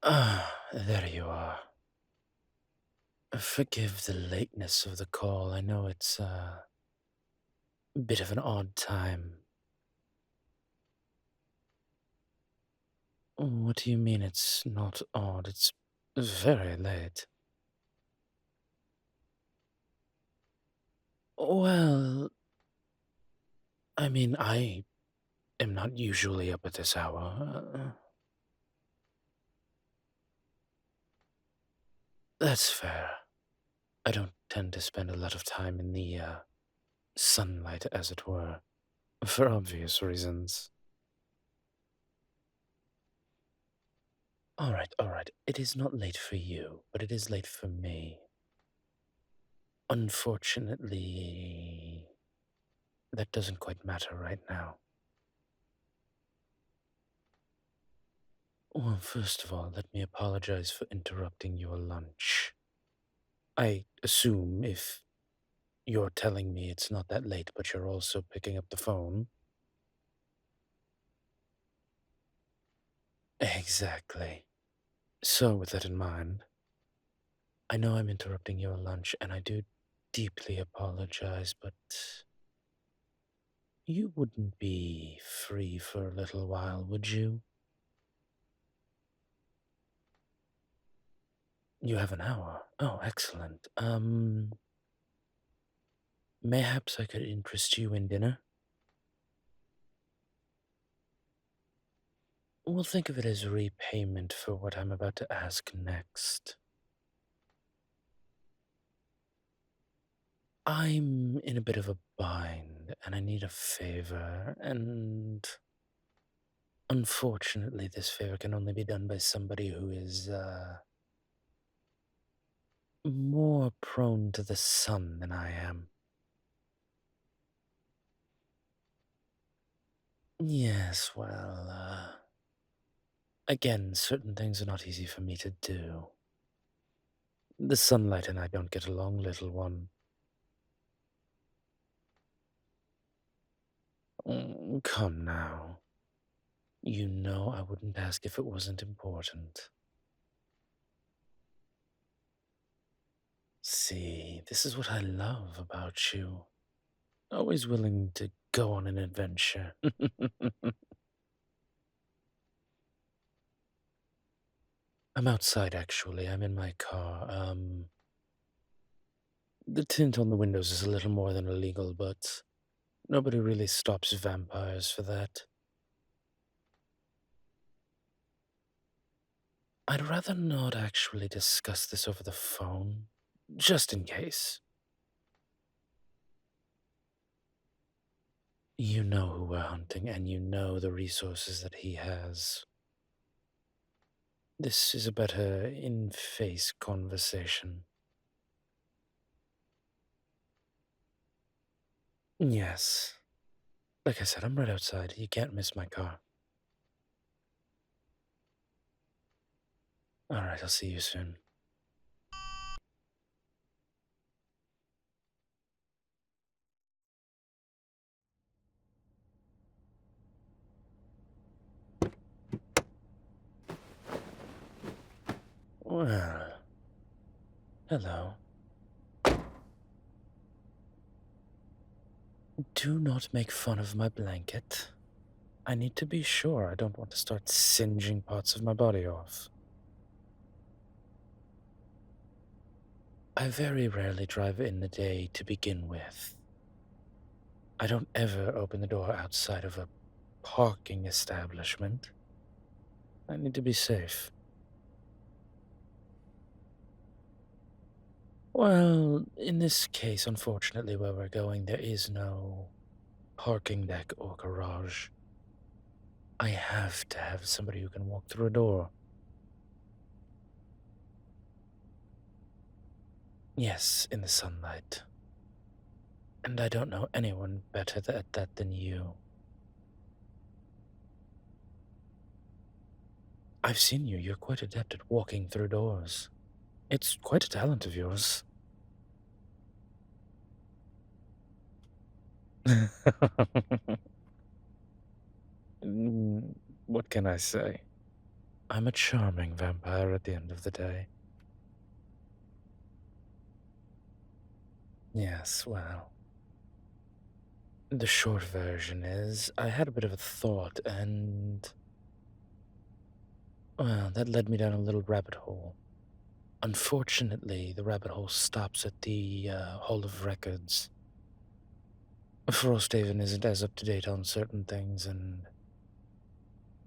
There you are. Forgive the lateness of the call. I know it's a bit of an odd time. What do you mean it's not odd? It's very late. Well, I mean, I am not usually up at this hour. That's fair. I don't tend to spend a lot of time in the sunlight, as it were, for obvious reasons. All right. It is not late for you, but it is late for me. Unfortunately, that doesn't quite matter right now. Well, first of all, let me apologize for interrupting your lunch. I assume if you're telling me it's not that late, but you're also picking up the phone. Exactly. So, with that in mind, I know I'm interrupting your lunch, and I do deeply apologize, but you wouldn't be free for a little while, would you? You have an hour. Oh, excellent. Mayhaps I could interest you in dinner? We'll think of it as repayment for what I'm about to ask next. I'm in a bit of a bind, and I need a favor, and unfortunately, this favor can only be done by somebody who is, more prone to the sun than I am. Yes, well, again, certain things are not easy for me to do. The sunlight and I don't get along, little one. Come now. You know I wouldn't ask if it wasn't important. See, this is what I love about you. Always willing to go on an adventure. I'm outside, actually. I'm in my car. The tint on the windows is a little more than illegal, but nobody really stops vampires for that. I'd rather not actually discuss this over the phone, just in case. You know who we're hunting, and you know the resources that he has. This is a better in-face conversation. Yes. Like I said, I'm right outside. You can't miss my car. Alright, I'll see you soon. Well, hello. Do not make fun of my blanket. I need to be sure I don't want to start singeing parts of my body off. I very rarely drive in the day to begin with. I don't ever open the door outside of a parking establishment. I need to be safe. Well, in this case, unfortunately, where we're going, there is no parking deck or garage. I have to have somebody who can walk through a door. Yes, in the sunlight. And I don't know anyone better at that than you. I've seen you. You're quite adept at walking through doors. It's quite a talent of yours. Mm, what can I say? I'm a charming vampire at the end of the day. Yes, well, the short version is I had a bit of a thought, and, well, that led me down a little rabbit hole. Unfortunately, the rabbit hole stops at the Hall of Records. Frosthaven isn't as up to date on certain things, and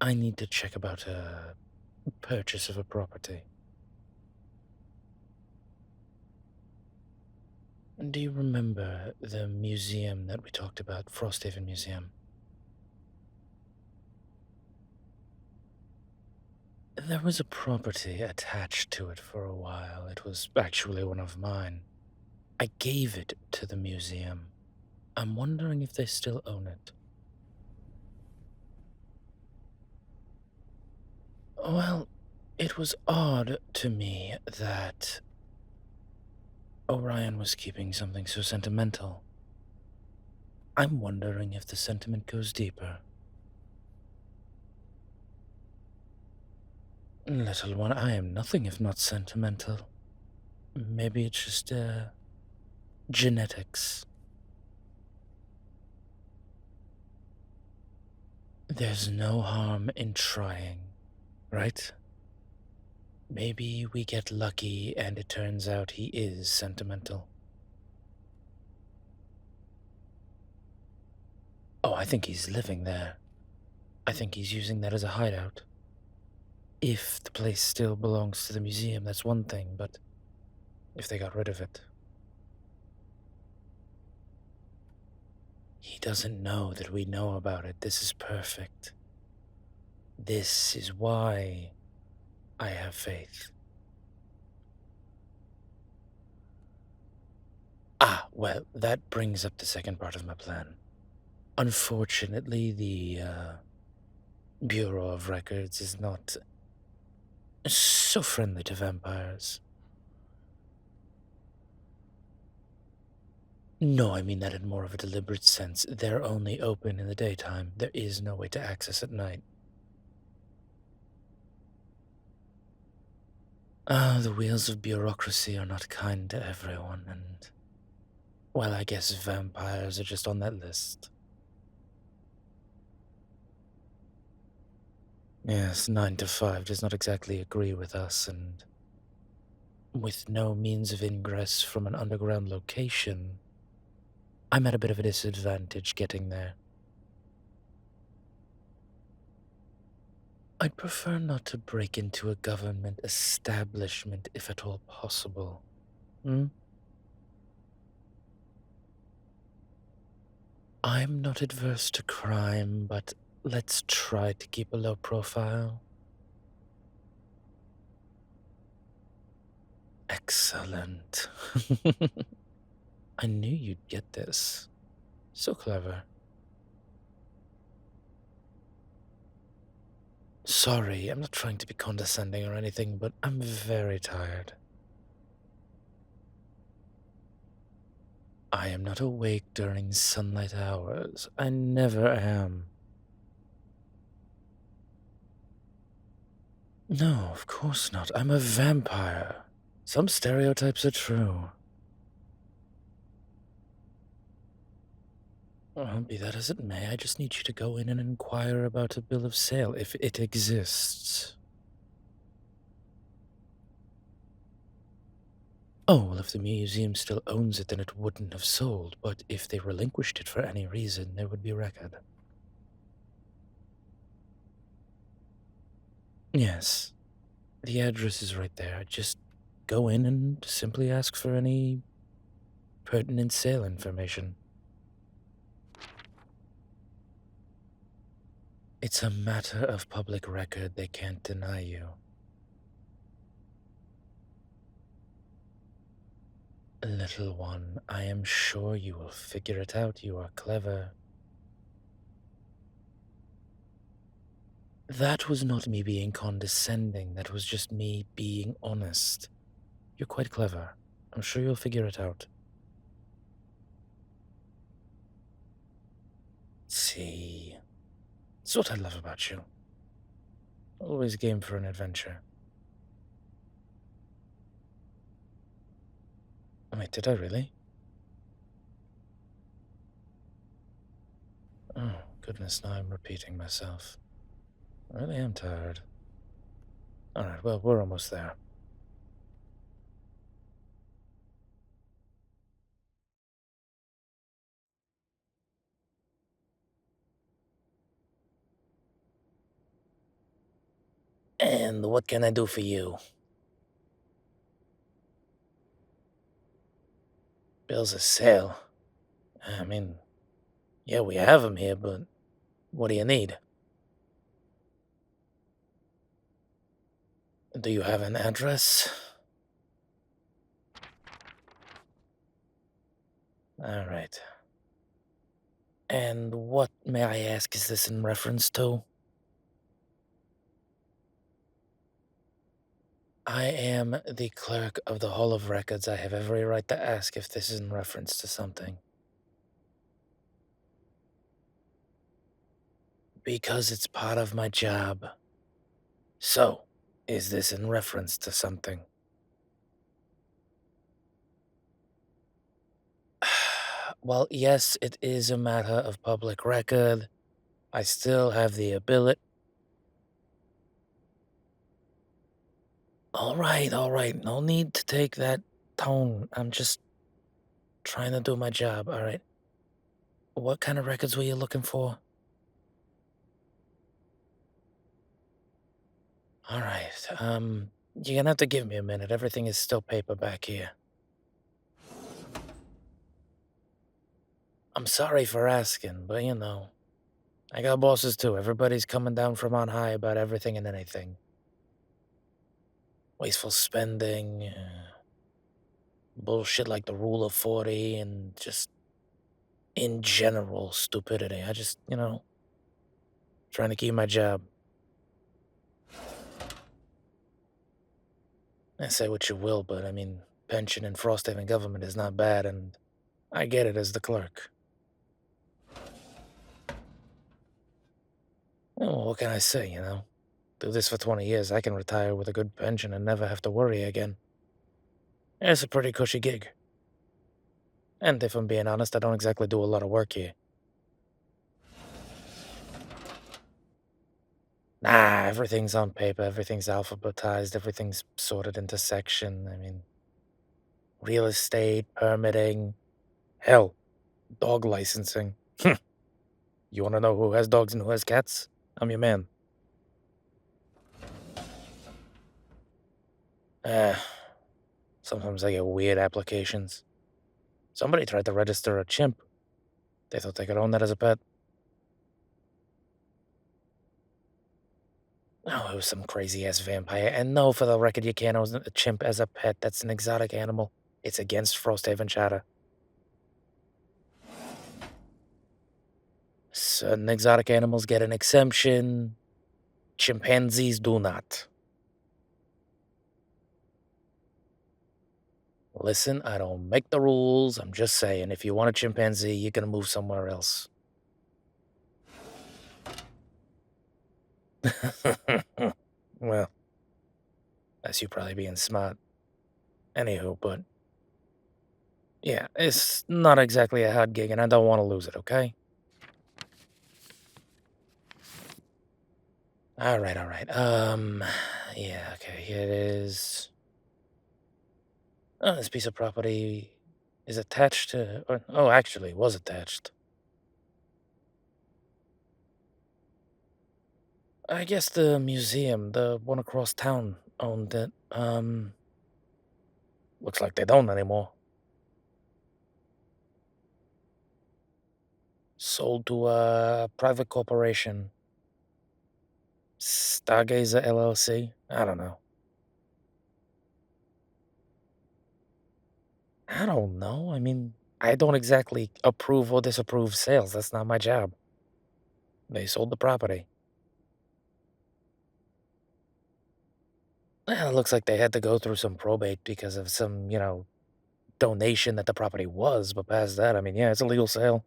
I need to check about a purchase of a property. Do you remember the museum that we talked about, Frosthaven Museum? There was a property attached to it for a while. It was actually one of mine. I gave it to the museum. I'm wondering if they still own it. Well, it was odd to me that Orion was keeping something so sentimental. I'm wondering if the sentiment goes deeper. Little one, I am nothing if not sentimental. Maybe it's just, genetics. There's no harm in trying, right? Maybe we get lucky and it turns out he is sentimental. Oh, I think he's living there. I think he's using that as a hideout. If the place still belongs to the museum, that's one thing, but if they got rid of it, he doesn't know that we know about it. This is perfect. This is why I have faith. Ah, well, that brings up the second part of my plan. Unfortunately, the Bureau of Records is not so friendly to vampires. No, I mean that in more of a deliberate sense. They're only open in the daytime. There is no way to access at night. Ah, the wheels of bureaucracy are not kind to everyone, and, well, I guess vampires are just on that list. Yes, 9 to 5 does not exactly agree with us, and with no means of ingress from an underground location, I'm at a bit of a disadvantage getting there. I'd prefer not to break into a government establishment if at all possible. Hmm? I'm not adverse to crime, but let's try to keep a low profile. Excellent. I knew you'd get this. So clever. Sorry, I'm not trying to be condescending or anything, but I'm very tired. I am not awake during sunlight hours. I never am. No, of course not. I'm a vampire. Some stereotypes are true. Well, be that as it may, I just need you to go in and inquire about a bill of sale, if it exists. Oh, well, if the museum still owns it, then it wouldn't have sold, but if they relinquished it for any reason, there would be a record. Yes, the address is right there. Just go in and simply ask for any pertinent sale information. It's a matter of public record. They can't deny you. Little one, I am sure you will figure it out. You are clever. That was not me being condescending. That was just me being honest. You're quite clever. I'm sure you'll figure it out. See, it's what I love about you. Always game for an adventure. Wait, did I really? Oh, goodness, now I'm repeating myself. I really am tired. Alright, well, we're almost there. And what can I do for you? Bills of sale. I mean, yeah, we have them here, but what do you need? Do you have an address? Alright. And what, may I ask, is this in reference to? I am the clerk of the Hall of Records. I have every right to ask if this is in reference to something. Because it's part of my job. So, is this in reference to something? Well, yes, it is a matter of public record. I still have the ability. All right. No need to take that tone. I'm just trying to do my job, all right? What kind of records were you looking for? All right. You're gonna have to give me a minute. Everything is still paper back here. I'm sorry for asking, but I got bosses too. Everybody's coming down from on high about everything and anything. Wasteful spending, bullshit like the rule of 40, and just in general stupidity. I just, trying to keep my job. Say what you will, but I mean, pension in Frosthaven government is not bad, and I get it as the clerk. Well, what can I say? Do this for 20 years, I can retire with a good pension and never have to worry again. It's a pretty cushy gig. And if I'm being honest, I don't exactly do a lot of work here. Nah, everything's on paper, everything's alphabetized, everything's sorted into section. I mean, real estate, permitting, hell, dog licensing. You wanna know who has dogs and who has cats? I'm your man. Eh, sometimes I get weird applications. Somebody tried to register a chimp. They thought they could own that as a pet. Oh, it was some crazy ass vampire. And no, for the record, you can't own a chimp as a pet. That's an exotic animal. It's against Frosthaven charter. Certain exotic animals get an exemption. Chimpanzees do not. Listen, I don't make the rules. I'm just saying, if you want a chimpanzee, you're gonna move somewhere else. Well, that's you probably being smart. Anywho, but yeah, it's not exactly a hard gig, and I don't want to lose it, okay? All right. Yeah, okay, here it is. Oh, this piece of property is attached to, oh, actually, it was attached. I guess the museum, the one across town, owned it. Looks like they don't anymore. Sold to a private corporation. Stargazer LLC? I don't know. I don't know. I mean, I don't exactly approve or disapprove sales. That's not my job. They sold the property. Well, it looks like they had to go through some probate because of some, donation that the property was, but past that, I mean, yeah, it's a legal sale.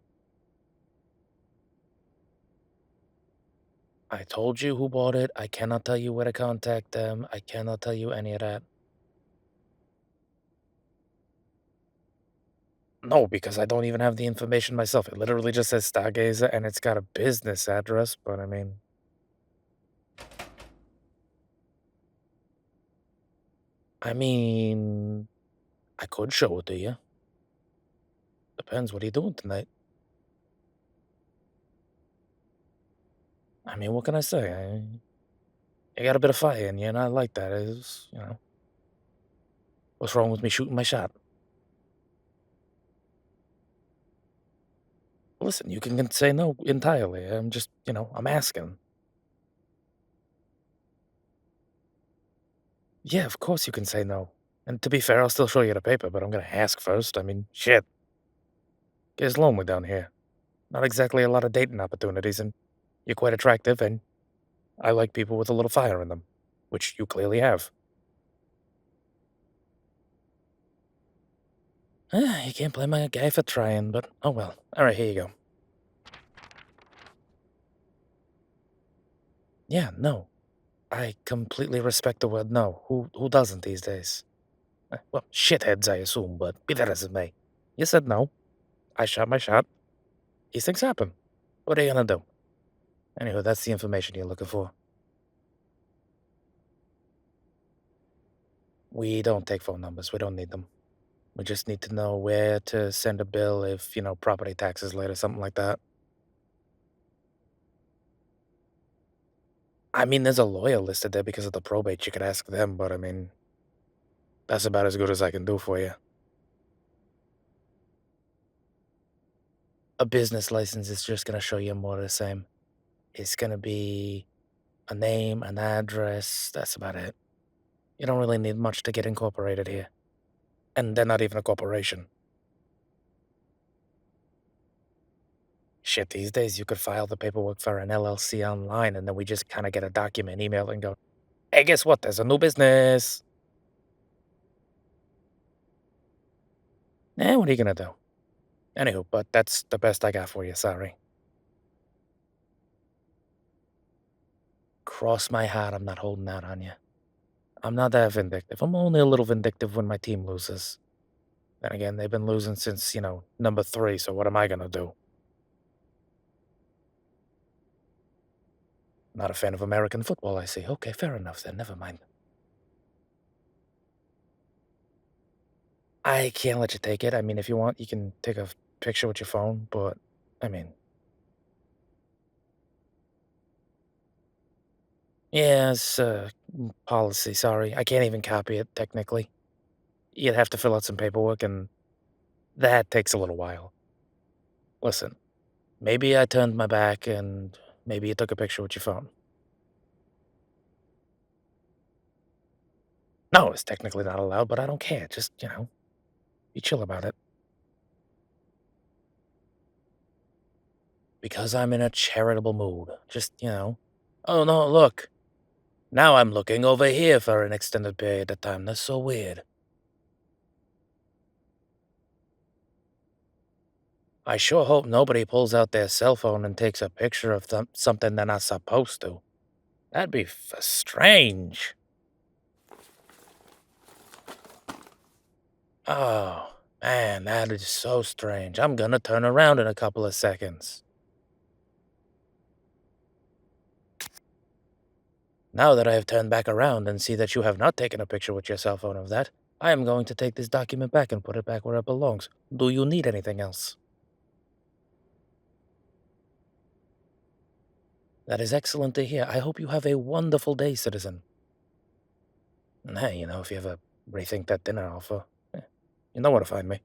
I told you who bought it. I cannot tell you where to contact them. I cannot tell you any of that. No, because I don't even have the information myself. It literally just says Stargazer and it's got a business address, but I mean, I mean, I could show it to you. Depends. What are you doing tonight? I mean, what can I say? You got a bit of fire in you, and I like that. What's wrong with me shooting my shot? Listen, you can say no entirely. I'm just, I'm asking. Yeah, of course you can say no. And to be fair, I'll still show you the paper, but I'm gonna ask first. I mean, shit. It's lonely down here. Not exactly a lot of dating opportunities, and you're quite attractive, and I like people with a little fire in them, which you clearly have. You can't blame a guy for trying, but oh well. All right, here you go. Yeah, no. I completely respect the word no. Who doesn't these days? Well, shitheads, I assume, but be that as it may. You said no. I shot my shot. These things happen. What are you gonna do? Anywho, that's the information you're looking for. We don't take phone numbers. We don't need them. We just need to know where to send a bill if, property taxes late or something like that. I mean, there's a lawyer listed there because of the probate. You could ask them, but I mean, that's about as good as I can do for you. A business license is just gonna show you more of the same. It's gonna be a name, an address. That's about it. You don't really need much to get incorporated here. And they're not even a corporation. Shit, these days you could file the paperwork for an LLC online and then we just kind of get a document email and go, hey, guess what? There's a new business. What are you gonna do? Anywho, but that's the best I got for you, sorry. Cross my heart, I'm not holding out on you. I'm not that vindictive. I'm only a little vindictive when my team loses. Then again, they've been losing since, number 3, so what am I gonna do? Not a fan of American football, I see. Okay, fair enough then, never mind. I can't let you take it. I mean, if you want, you can take a picture with your phone, but, I mean, yeah, it's, policy, sorry. I can't even copy it, technically. You'd have to fill out some paperwork, and that takes a little while. Listen, maybe I turned my back, and maybe you took a picture with your phone. No, it's technically not allowed, but I don't care. Just, be chill about it. Because I'm in a charitable mood. Just, oh no, look. Now I'm looking over here for an extended period of time. That's so weird. I sure hope nobody pulls out their cell phone and takes a picture of something they're not supposed to. That'd be strange. Oh, man, that is so strange. I'm gonna turn around in a couple of seconds. Now that I have turned back around and see that you have not taken a picture with your cell phone of that, I am going to take this document back and put it back where it belongs. Do you need anything else? That is excellent to hear. I hope you have a wonderful day, citizen. And hey, if you ever rethink that dinner offer, you know where to find me.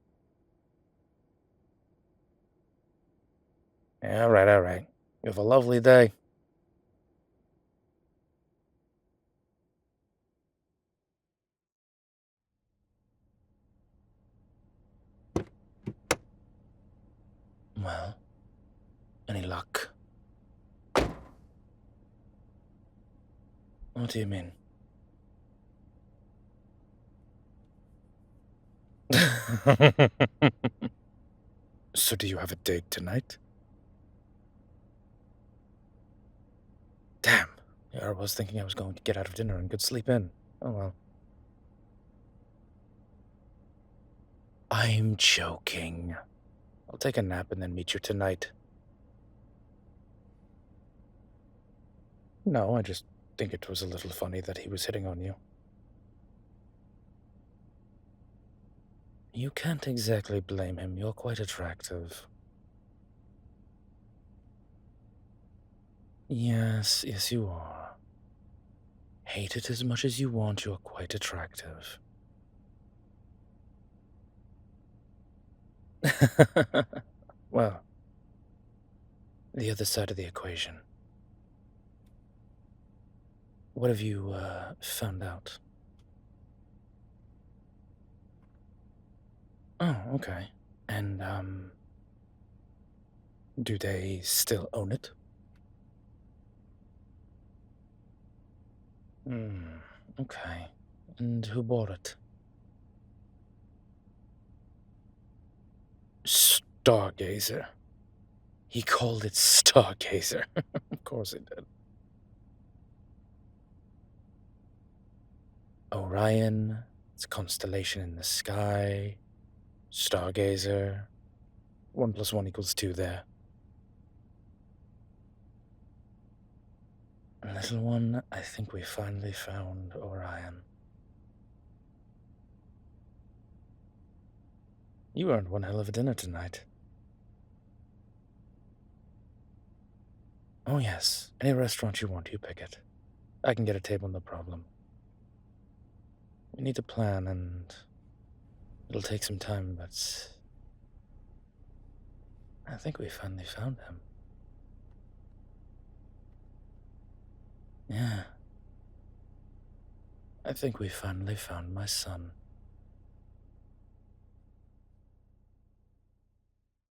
Yeah, all right, all right. You have a lovely day. Well, any luck? What do you mean? So do you have a date tonight? I was thinking I was going to get out of dinner and could sleep in. Oh well. I'm joking. I'll take a nap and then meet you tonight. No, I just think it was a little funny that he was hitting on you. You can't exactly blame him. You're quite attractive. Yes, you are. Hate it as much as you want, you're quite attractive. Well, the other side of the equation. What have you, found out? Oh, okay. And, do they still own it? Hmm, okay. And who bought it? Stargazer. He called it Stargazer. Of course he did. Orion, it's a constellation in the sky. Stargazer. 1 + 1 = 2 there. Little one, I think we finally found Orion. You earned one hell of a dinner tonight. Oh, yes. Any restaurant you want, you pick it. I can get a table, no problem. We need to plan, and it'll take some time, but I think we finally found him. Yeah. I think we finally found my son.